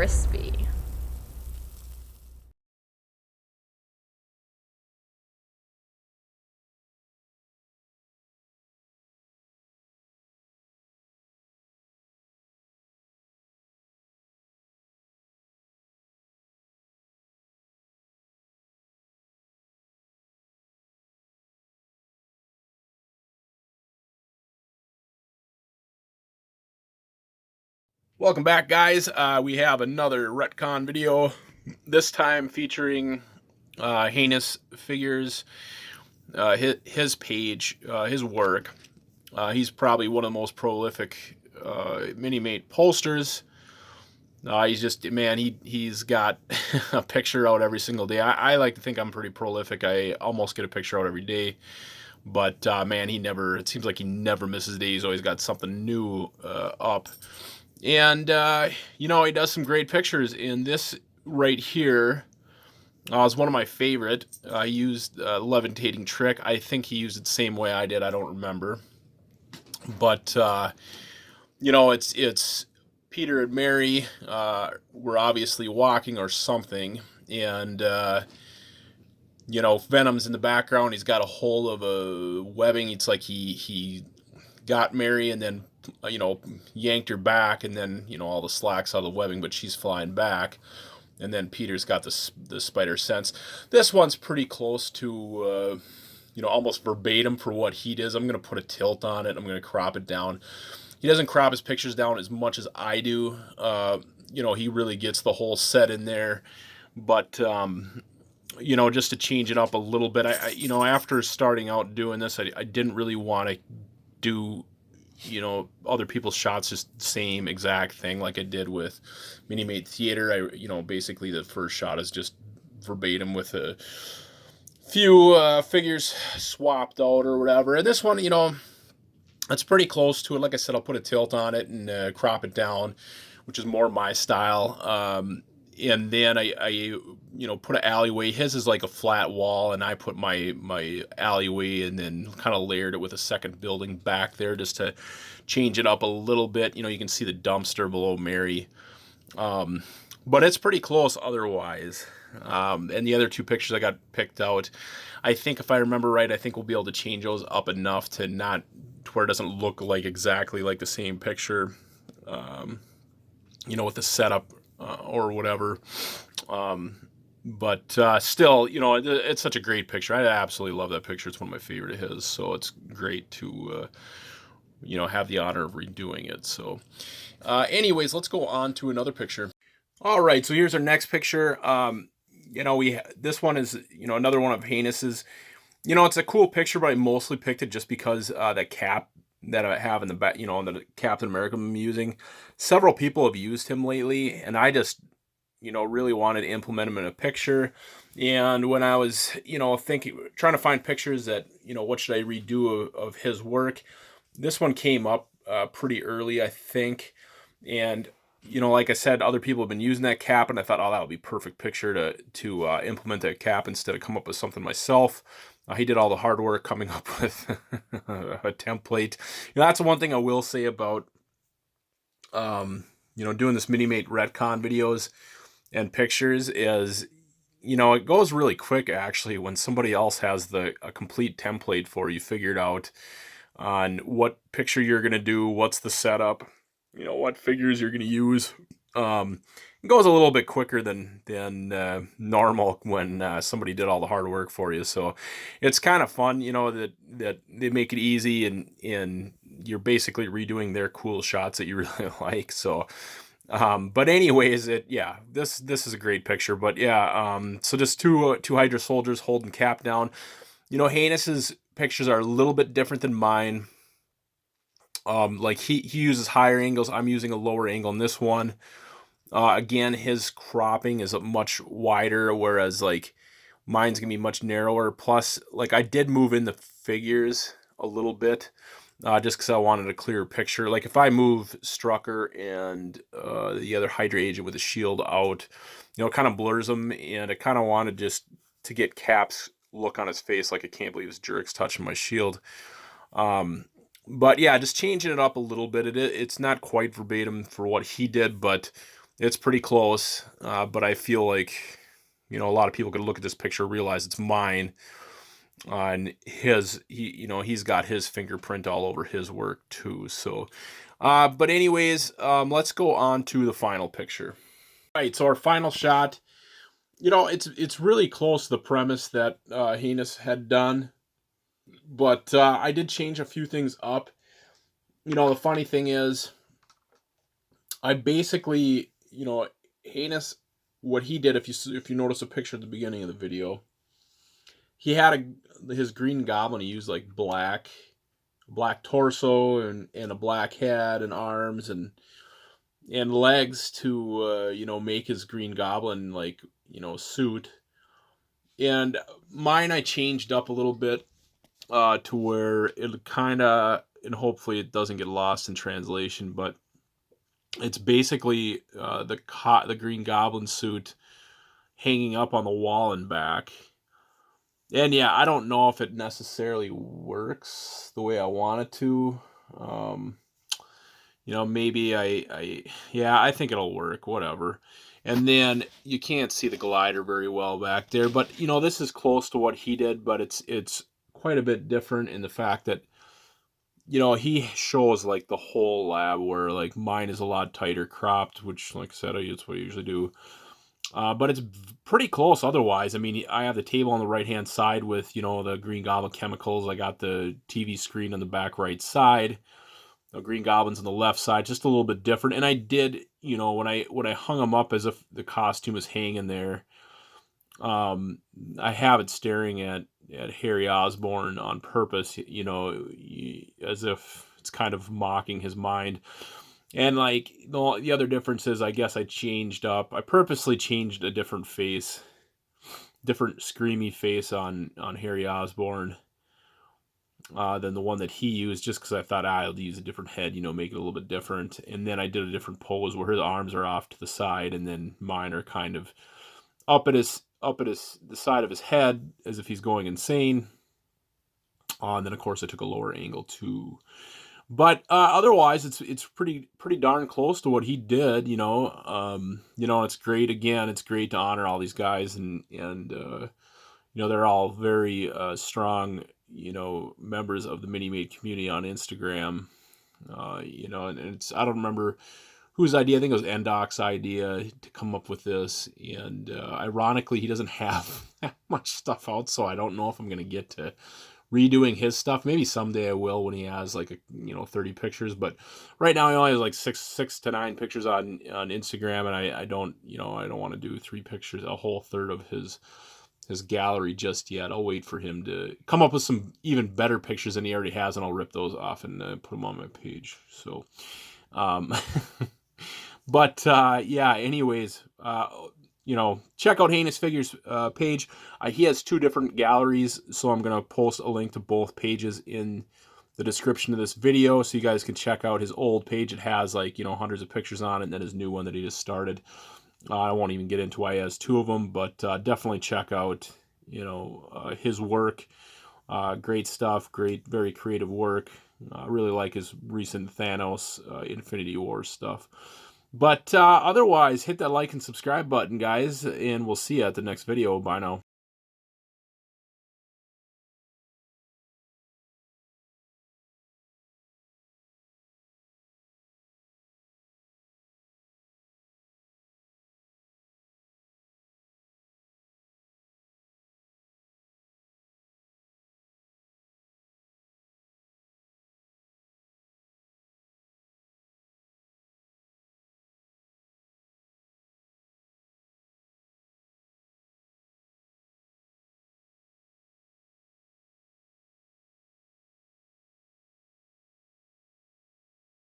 crispy. Welcome back, guys. We have another Retcon video, this time featuring Heinous figures, his page, his work. He's probably one of the most prolific Minimate posters. He's just, man, he's got a picture out every single day. I like to think I'm pretty prolific. I almost get a picture out every day. But man, it seems like he never misses a day. He's always got something new up. And, he does some great pictures. In this right here is one of my favorite. I used levitating trick. I think he used it the same way I did. I don't remember. But, it's Peter and Mary were obviously walking or something. And, Venom's in the background. He's got a hold of a webbing. It's like he got Mary and then yanked her back, and then all the slacks out of the webbing, but she's flying back, and then Peter's got the spider sense. This one's pretty close to almost verbatim for what he does. I'm gonna put a tilt on it. I'm gonna crop it down. He doesn't crop his pictures down as much as I do. He really gets the whole set in there, but just to change it up a little bit. After starting out doing this, I didn't really want to do other people's shots just the same exact thing like I did with Minimate Theater. Basically the first shot is just verbatim with a few figures swapped out or whatever. And this one, that's pretty close to it. Like I said, I'll put a tilt on it and crop it down, which is more my style. And then I put an alleyway. His is like a flat wall, and I put my alleyway and then kind of layered it with a second building back there just to change it up a little bit. You can see the dumpster below Mary, but it's pretty close otherwise. And the other two pictures I got picked out, I think if I remember right, I think we'll be able to change those up enough to where it doesn't look like exactly like the same picture. With the setup or whatever. But still, it's such a great picture. I absolutely love that picture. It's one of my favorite of his. So it's great to, have the honor of redoing it. So anyways, let's go on to another picture. All right. So here's our next picture. This one is, another one of Heinous's. It's a cool picture, but I mostly picked it just because that cap that I have in the back, the Captain America I'm using. Several people have used him lately, and I just, really wanted to implement him in a picture. And when I was, trying to find pictures that, what should I redo of his work, this one came up pretty early, I think. And, like I said, other people have been using that cap, and I thought, oh, that would be a perfect picture to implement that cap instead of come up with something myself. He did all the hard work coming up with a template. That's the one thing I will say about, doing this Minimate Retcon videos and pictures is, it goes really quick actually when somebody else has a complete template for you figured out on what picture you're going to do, what's the setup, what figures you're going to use. It goes a little bit quicker than normal when somebody did all the hard work for you. So it's kind of fun, that they make it easy and you're basically redoing their cool shots that you really like. So, but anyways, this is a great picture. But yeah, so just two Hydra soldiers holding Cap down. Heinous's pictures are a little bit different than mine. Like he uses higher angles. I'm using a lower angle in this one. Again, his cropping is much wider, whereas like mine's gonna be much narrower. Plus, like I did move in the figures a little bit, just because I wanted a clearer picture. Like if I move Strucker and the other Hydra agent with a shield out, it kind of blurs them, and I kind of wanted just to get Cap's look on his face, like I can't believe his jerk's touching my shield. But yeah, just changing it up a little bit. It's not quite verbatim for what he did, but It's pretty close, but I feel like, a lot of people could look at this picture, realize it's mine, and he's got his fingerprint all over his work too. So, but anyways, let's go on to the final picture. All right, so our final shot, it's really close to the premise that Heinous had done, but I did change a few things up. The funny thing is, I basically, Heinous, what he did, if you notice a picture at the beginning of the video, he had his Green Goblin. He used like black torso and a black head and arms and legs to make his Green Goblin like suit. And mine I changed up a little bit to where it kind of, and hopefully it doesn't get lost in translation, but it's basically the Green Goblin suit hanging up on the wall and back. And yeah, I don't know if it necessarily works the way I want it to. Maybe I think it'll work, whatever. And then you can't see the glider very well back there, but this is close to what he did, but it's quite a bit different in the fact that he shows like the whole lab, where like mine is a lot tighter cropped, which like I said, that's what I usually do. But it's pretty close otherwise. I mean, I have the table on the right-hand side with, the Green Goblin chemicals. I got the TV screen on the back right side. The Green Goblin's on the left side, just a little bit different. And I did, when I hung them up as if the costume is hanging there, I have it staring at Harry Osborn on purpose, as if it's kind of mocking his mind. And like the other difference is, I guess I purposely changed a different screamy face on Harry Osborn than the one that he used, just because I thought I'll use a different head, make it a little bit different. And then I did a different pose where his arms are off to the side, and then mine are kind of up at the side of his head as if he's going insane. And then of course I took a lower angle too. But otherwise, it's pretty darn close to what he did, it's great. Again, it's great to honor all these guys, and they're all very strong, members of the Minimate community on Instagram. And it's, I don't remember whose idea. I think it was Endoc's idea to come up with this. And ironically, he doesn't have that much stuff out, so I don't know if I'm going to get to redoing his stuff. Maybe someday I will, when he has like 30 pictures, but right now he only has like six to 9 pictures on Instagram, and I don't want to do 3 pictures, a whole third of his gallery just yet. I'll wait for him to come up with some even better pictures than he already has, and I'll rip those off and put them on my page. So but yeah, anyways, check out Heinous Figures page. He has 2 different galleries, so I'm going to post a link to both pages in the description of this video, so you guys can check out his old page. It has like, hundreds of pictures on it, and then his new one that he just started. I won't even get into why he has 2 of them, but definitely check out, his work. Great stuff, very creative work. I really like his recent Thanos Infinity War stuff. But otherwise, hit that like and subscribe button, guys, and we'll see you at the next video. Bye now.